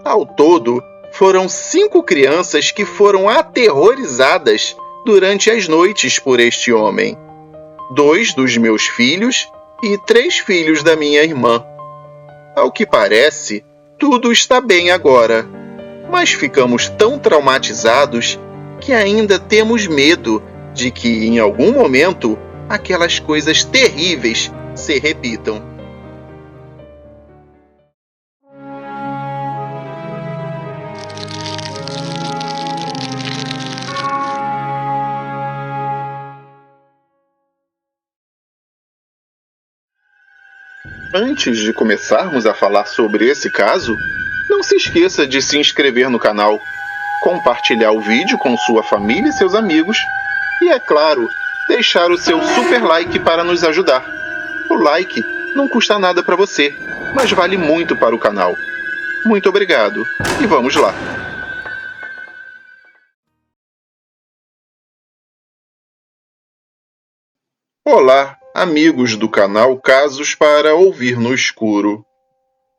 Ao todo, foram 5 crianças que foram aterrorizadas durante as noites por este homem. 2 dos meus filhos e 3 filhos da minha irmã. Ao que parece, tudo está bem agora, mas ficamos tão traumatizados que ainda temos medo de que, em algum momento, aquelas coisas terríveis se repitam. Antes de começarmos a falar sobre esse caso, não se esqueça de se inscrever no canal, compartilhar o vídeo com sua família e seus amigos e, é claro, deixar o seu super like para nos ajudar. O like não custa nada para você, mas vale muito para o canal. Muito obrigado e vamos lá! Olá, amigos do canal Casos para Ouvir no Escuro.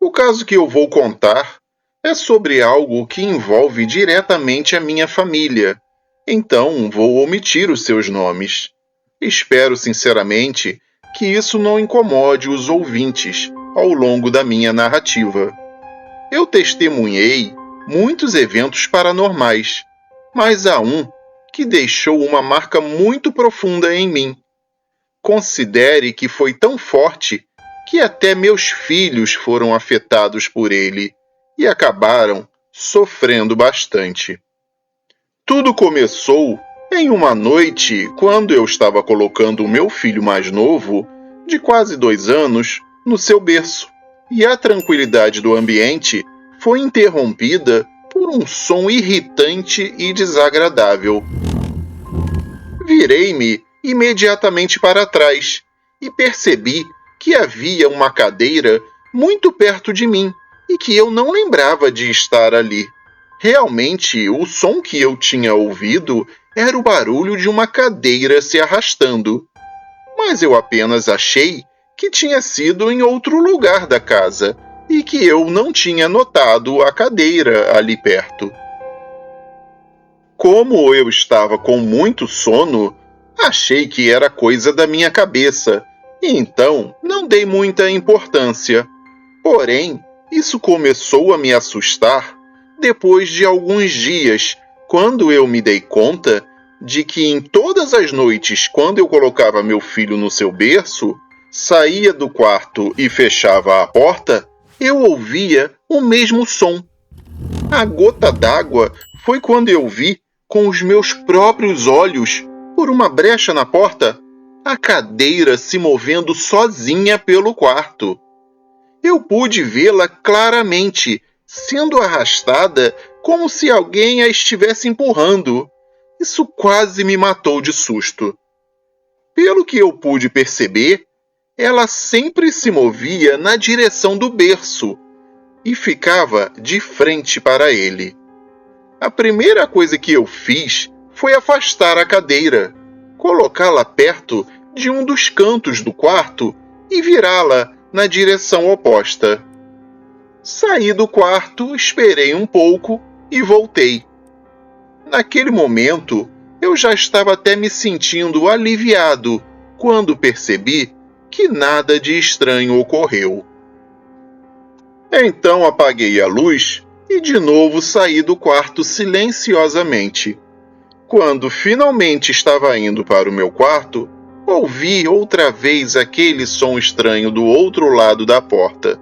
O caso que eu vou contar é sobre algo que envolve diretamente a minha família, então vou omitir os seus nomes. Espero sinceramente que isso não incomode os ouvintes ao longo da minha narrativa. Eu testemunhei muitos eventos paranormais, mas há um que deixou uma marca muito profunda em mim. Considere que foi tão forte que até meus filhos foram afetados por ele e acabaram sofrendo bastante. Tudo começou em uma noite quando eu estava colocando o meu filho mais novo, de quase 2 anos, no seu berço, e a tranquilidade do ambiente foi interrompida por um som irritante e desagradável. Virei-me imediatamente para trás e percebi que havia uma cadeira muito perto de mim e que eu não lembrava de estar ali. Realmente, o som que eu tinha ouvido era o barulho de uma cadeira se arrastando, mas eu apenas achei que tinha sido em outro lugar da casa e que eu não tinha notado a cadeira ali perto. Como eu estava com muito sono, achei que era coisa da minha cabeça, e então não dei muita importância. Porém, isso começou a me assustar depois de alguns dias, quando eu me dei conta de que em todas as noites, quando eu colocava meu filho no seu berço, saía do quarto e fechava a porta, eu ouvia o mesmo som. A gota d'água foi quando eu vi, com os meus próprios olhos, por uma brecha na porta, a cadeira se movendo sozinha pelo quarto. Eu pude vê-la claramente, sendo arrastada como se alguém a estivesse empurrando. Isso quase me matou de susto. Pelo que eu pude perceber, ela sempre se movia na direção do berço e ficava de frente para ele. A primeira coisa que eu fiz foi afastar a cadeira, colocá-la perto de um dos cantos do quarto e virá-la na direção oposta. Saí do quarto, esperei um pouco e voltei. Naquele momento, eu já estava até me sentindo aliviado quando percebi que nada de estranho ocorreu. Então apaguei a luz e de novo saí do quarto silenciosamente. Quando finalmente estava indo para o meu quarto, ouvi outra vez aquele som estranho do outro lado da porta.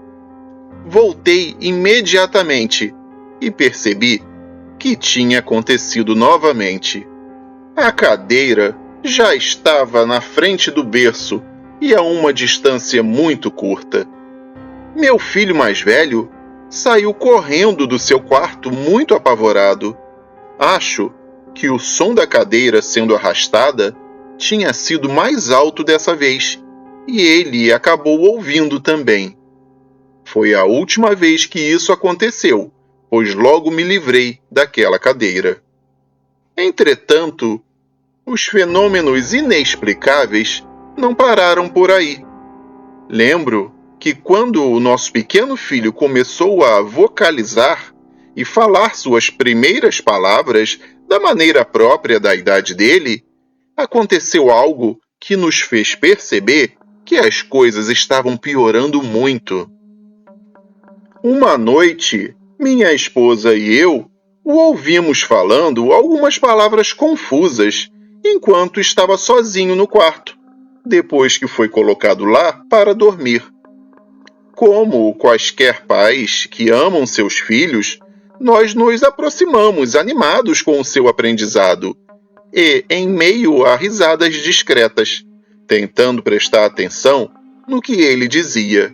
Voltei imediatamente e percebi que tinha acontecido novamente. A cadeira já estava na frente do berço e a uma distância muito curta. Meu filho mais velho saiu correndo do seu quarto muito apavorado. Acho que o som da cadeira sendo arrastada tinha sido mais alto dessa vez, e ele acabou ouvindo também. Foi a última vez que isso aconteceu, pois logo me livrei daquela cadeira. Entretanto, os fenômenos inexplicáveis não pararam por aí. Lembro que quando o nosso pequeno filho começou a vocalizar, e falar suas primeiras palavras da maneira própria da idade dele, aconteceu algo que nos fez perceber que as coisas estavam piorando muito. Uma noite, minha esposa e eu o ouvimos falando algumas palavras confusas enquanto estava sozinho no quarto, depois que foi colocado lá para dormir. Como quaisquer pais que amam seus filhos, nós nos aproximamos animados com o seu aprendizado e, em meio a risadas discretas, tentando prestar atenção no que ele dizia.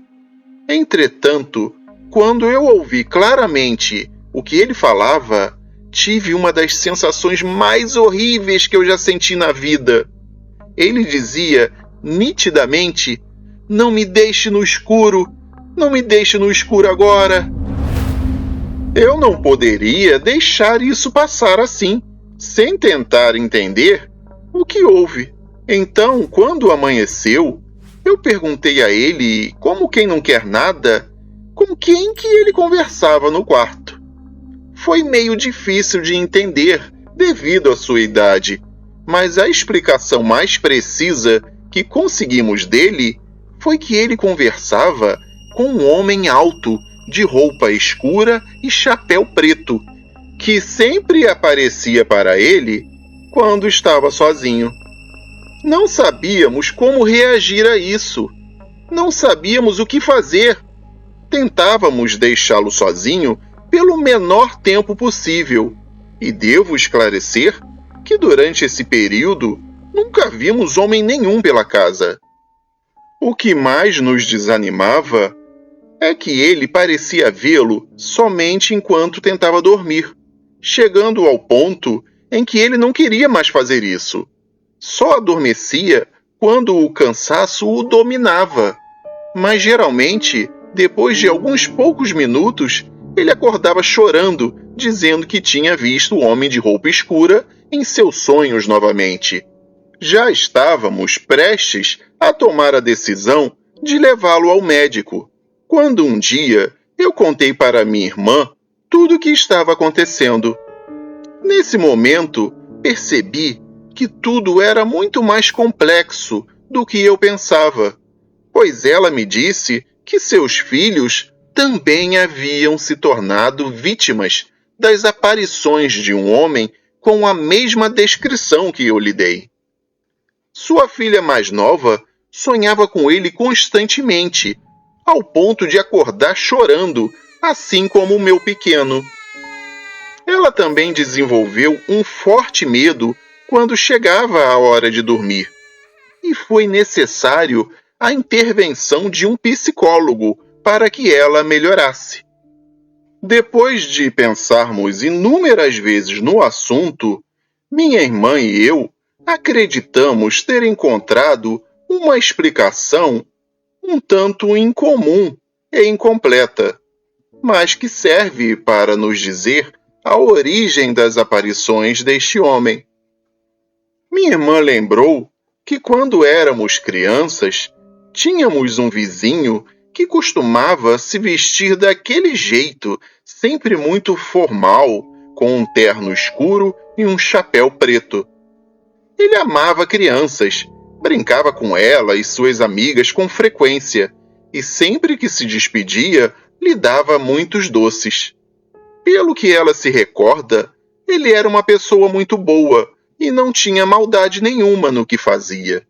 Entretanto, quando eu ouvi claramente o que ele falava, tive uma das sensações mais horríveis que eu já senti na vida. Ele dizia nitidamente: "Não me deixe no escuro, não me deixe no escuro agora." Eu não poderia deixar isso passar assim, sem tentar entender o que houve. Então, quando amanheceu, eu perguntei a ele, como quem não quer nada, com quem que ele conversava no quarto. Foi meio difícil de entender devido à sua idade, mas a explicação mais precisa que conseguimos dele foi que ele conversava com um homem alto, de roupa escura e chapéu preto, que sempre aparecia para ele quando estava sozinho. Não sabíamos como reagir a isso. Não sabíamos o que fazer. Tentávamos deixá-lo sozinho pelo menor tempo possível. E devo esclarecer que durante esse período nunca vimos homem nenhum pela casa. O que mais nos desanimava é que ele parecia vê-lo somente enquanto tentava dormir, chegando ao ponto em que ele não queria mais fazer isso. Só adormecia quando o cansaço o dominava. Mas geralmente, depois de alguns poucos minutos, ele acordava chorando, dizendo que tinha visto o homem de roupa escura em seus sonhos novamente. Já estávamos prestes a tomar a decisão de levá-lo ao médico, quando um dia eu contei para minha irmã tudo o que estava acontecendo. Nesse momento, percebi que tudo era muito mais complexo do que eu pensava, pois ela me disse que seus filhos também haviam se tornado vítimas das aparições de um homem com a mesma descrição que eu lhe dei. Sua filha mais nova sonhava com ele constantemente, ao ponto de acordar chorando, assim como o meu pequeno. Ela também desenvolveu um forte medo quando chegava a hora de dormir, e foi necessário a intervenção de um psicólogo para que ela melhorasse. Depois de pensarmos inúmeras vezes no assunto, minha irmã e eu acreditamos ter encontrado uma explicação um tanto incomum e incompleta, mas que serve para nos dizer a origem das aparições deste homem. Minha irmã lembrou que quando éramos crianças, tínhamos um vizinho que costumava se vestir daquele jeito, sempre muito formal, com um terno escuro e um chapéu preto. Ele amava crianças, brincava com ela e suas amigas com frequência, e sempre que se despedia, lhe dava muitos doces. Pelo que ela se recorda, ele era uma pessoa muito boa e não tinha maldade nenhuma no que fazia.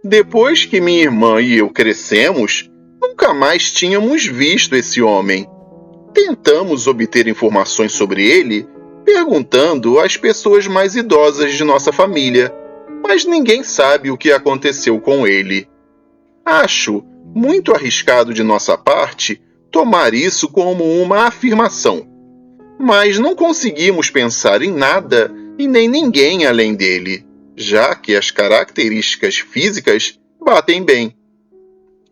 Depois que minha irmã e eu crescemos, nunca mais tínhamos visto esse homem. Tentamos obter informações sobre ele, perguntando às pessoas mais idosas de nossa família, mas ninguém sabe o que aconteceu com ele. Acho muito arriscado de nossa parte tomar isso como uma afirmação, mas não conseguimos pensar em nada e nem ninguém além dele, já que as características físicas batem bem.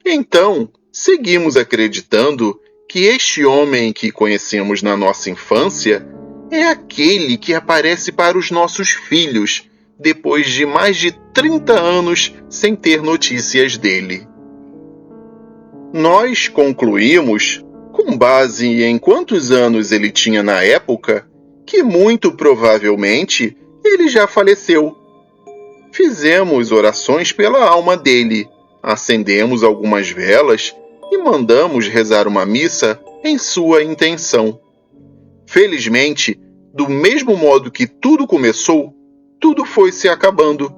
Então, seguimos acreditando que este homem que conhecemos na nossa infância é aquele que aparece para os nossos filhos depois de mais de 30 anos sem ter notícias dele. Nós concluímos, com com base em quantos anos ele tinha na época, que muito provavelmente ele já faleceu. Fizemos orações pela alma dele, acendemos algumas velas e mandamos rezar uma missa em sua intenção. Felizmente, do mesmo modo que tudo começou, tudo foi se acabando,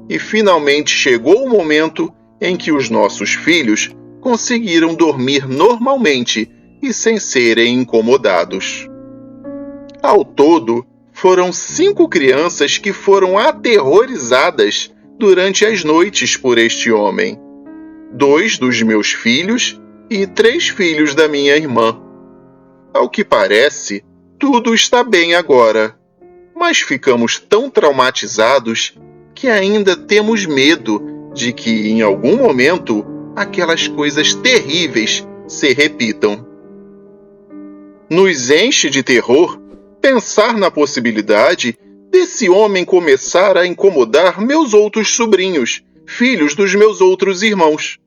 e finalmente chegou o momento em que os nossos filhos conseguiram dormir normalmente e sem serem incomodados. Ao todo, foram 5 crianças que foram aterrorizadas durante as noites por este homem. 2 dos meus filhos e 3 filhos da minha irmã. Ao que parece, tudo está bem agora, mas ficamos tão traumatizados que ainda temos medo de que, em algum momento, aquelas coisas terríveis se repitam. Nos enche de terror pensar na possibilidade desse homem começar a incomodar meus outros sobrinhos, filhos dos meus outros irmãos.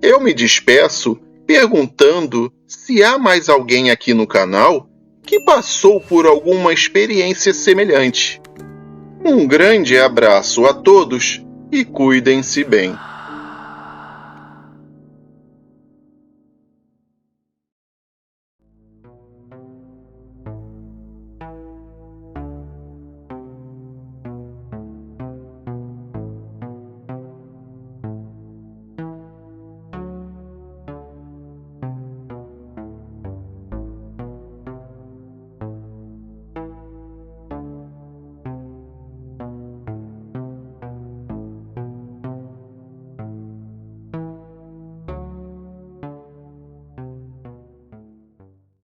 Eu me despeço perguntando se há mais alguém aqui no canal que passou por alguma experiência semelhante. Um grande abraço a todos e cuidem-se bem.